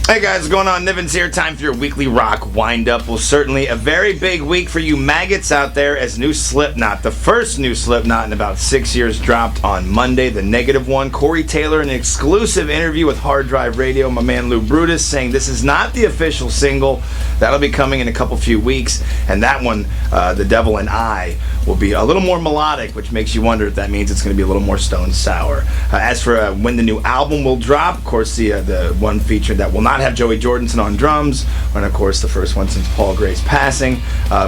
Hey guys, what's going on? Niven's here. Time for your weekly rock wind-up. Well, certainly a very big week for you maggots out there as new Slipknot, the first new Slipknot in about 6 years, dropped on Monday, the negative one. Corey Taylor, in an exclusive interview with Hard Drive Radio, my man Lou Brutus, saying this is not the official single. That'll be coming in a few weeks, and that one, The Devil and I, will be a little more melodic, which makes you wonder if that means it's going to be a little more stone sour. As for when the new album will drop, of course, the one feature that will not have Joey Jordison on drums, and of course the first one since Paul Gray's passing,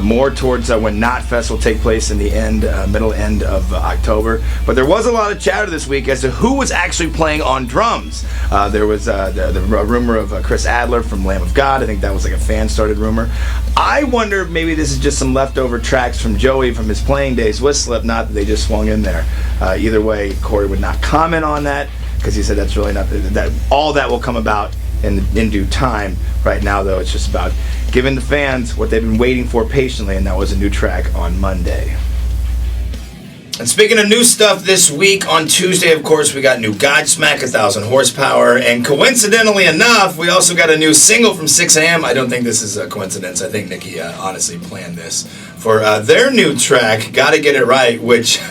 more towards when Knotfest will take place in the middle end of October. But there was a lot of chatter this week as to who was actually playing on drums. There was the rumor of Chris Adler from Lamb of God. I think that was like a fan-started rumor. I wonder if maybe this is just some leftover tracks from Joey from his playing days with Slipknot that they just swung in there. Either way, Corey would not comment on that because he said that's really not that. All that will come about in due time. Right now, though, it's just about giving the fans what they've been waiting for patiently, and that was a new track on Monday. And speaking of new stuff this week, on Tuesday, of course, we got new Godsmack, 1,000 horsepower, and coincidentally enough, we also got a new single from 6am. I don't think this is a coincidence. I think Nikki honestly planned this for their new track, Gotta Get It Right, which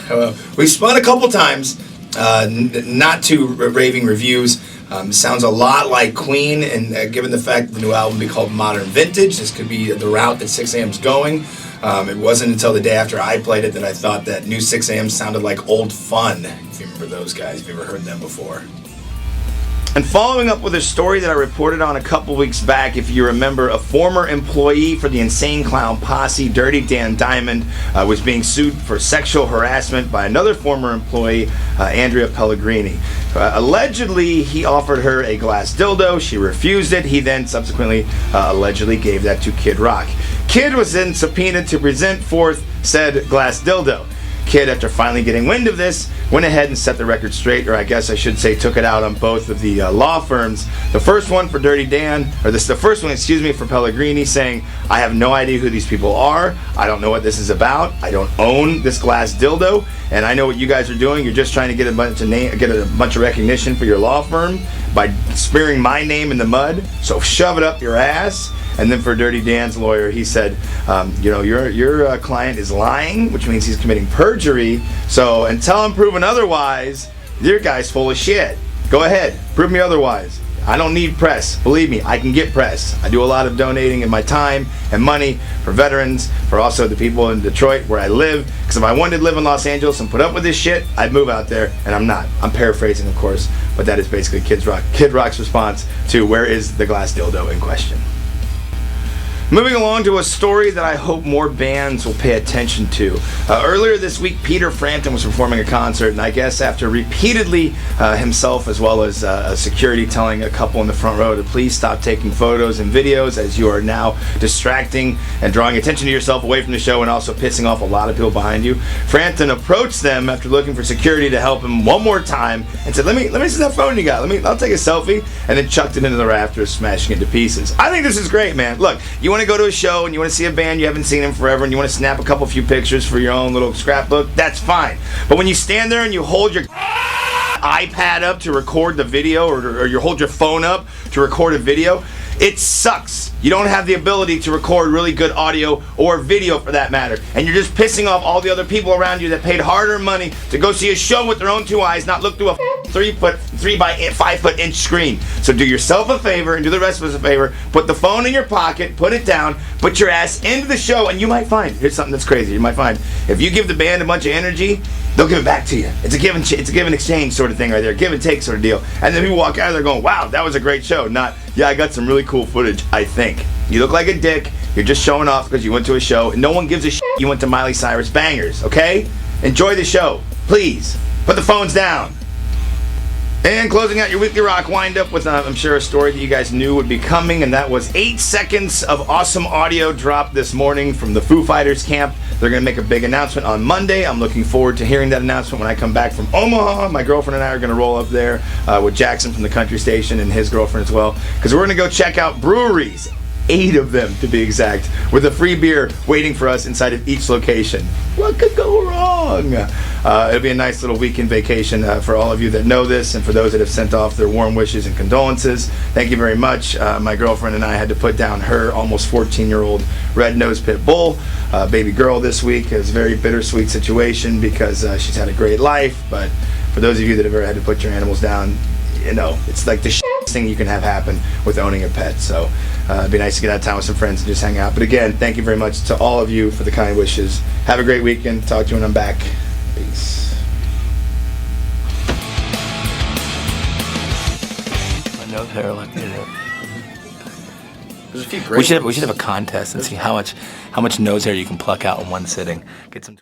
we spun a couple times, not too raving reviews. Sounds a lot like Queen, and given the fact that the new album will be called Modern Vintage, this could be the route that 6am's going. It wasn't until the day after I played it that I thought that new 6am sounded like Old Fun, if you remember those guys, if you ever heard them before. And following up with a story that I reported on a couple weeks back, if you remember, a former employee for the Insane Clown Posse, Dirty Dan Diamond, was being sued for sexual harassment by another former employee, Andrea Pellegrini. Allegedly, he offered her a glass dildo. She refused it. He then subsequently allegedly gave that to Kid Rock. Kid was then subpoenaed to present forth said glass dildo. Kid, after finally getting wind of this, went ahead and set the record straight, or I guess I should say took it out on both of the law firms. The first one for Dirty Dan, the first one, for Pellegrini, saying, I have no idea who these people are. I don't know what this is about. I don't own this glass dildo, and I know what you guys are doing. You're just trying to get a bunch of recognition for your law firm by smearing my name in the mud. So shove it up your ass. And then for Dirty Dan's lawyer, he said, your client is lying, which means he's committing perjury. So until I'm proven otherwise, your guy's full of shit. Go ahead, prove me otherwise. I don't need press. Believe me, I can get press. I do a lot of donating in my time and money for veterans, for also the people in Detroit where I live. Because if I wanted to live in Los Angeles and put up with this shit, I'd move out there, and I'm not. I'm paraphrasing, of course, but that is basically Kid Rock's response to where is the glass dildo in question. Moving along to a story that I hope more bands will pay attention to. Earlier this week, Peter Frampton was performing a concert, and I guess after repeatedly himself as well as security telling a couple in the front row to please stop taking photos and videos as you are now distracting and drawing attention to yourself away from the show and also pissing off a lot of people behind you, Frampton approached them after looking for security to help him one more time and said, let me see that phone you got. I'll take a selfie, and then chucked it into the rafters, smashing it to pieces. I think this is great, man. Look, you want to go to a show and you want to see a band you haven't seen in forever and you want to snap a few pictures for your own little scrapbook, that's fine. But when you stand there and you hold your iPad up to record the video or you hold your phone up to record a video, it sucks. You don't have the ability to record really good audio or video for that matter. And you're just pissing off all the other people around you that paid hard-earned money to go see a show with their own two eyes, not look through a 3 by 5 foot inch screen. So do yourself a favor and do the rest of us a favor. Put the phone in your pocket, put it down, put your ass into the show, and you might find, here's something that's crazy, you might find, if you give the band a bunch of energy, they'll give it back to you. It's a give and exchange sort of thing right there, give and take sort of deal. And then people walk out of there going, wow, that was a great show. Not, yeah, I got some really cool footage, I think. You look like a dick, you're just showing off because you went to a show, and no one gives a shit you went to Miley Cyrus Bangers, okay? Enjoy the show, please. Put the phones down. And closing out your weekly rock wind-up with, I'm sure, a story that you guys knew would be coming, and that was 8 seconds of awesome audio dropped this morning from the Foo Fighters camp. They're going to make a big announcement on Monday. I'm looking forward to hearing that announcement when I come back from Omaha. My girlfriend and I are going to roll up there with Jackson from the country station and his girlfriend as well, because we're going to go check out breweries. 8 of them, to be exact, with a free beer waiting for us inside of each location. What could go wrong? it'll be a nice little weekend vacation for all of you that know this, and for those that have sent off their warm wishes and condolences. Thank you very much. My girlfriend and I had to put down her almost 14-year-old red-nosed pit bull baby girl this week. It was a very bittersweet situation because she's had a great life, but for those of you that have ever had to put your animals down, you know, it's like the thing you can have happen with owning a pet. So it'd be nice to get out of town with some friends and just hang out. But again, thank you very much to all of you for the kind wishes. Have a great weekend. Talk to you when I'm back. Peace. My nose hair like that. There's a few great We should have a contest and see how much nose hair you can pluck out in one sitting. Get some.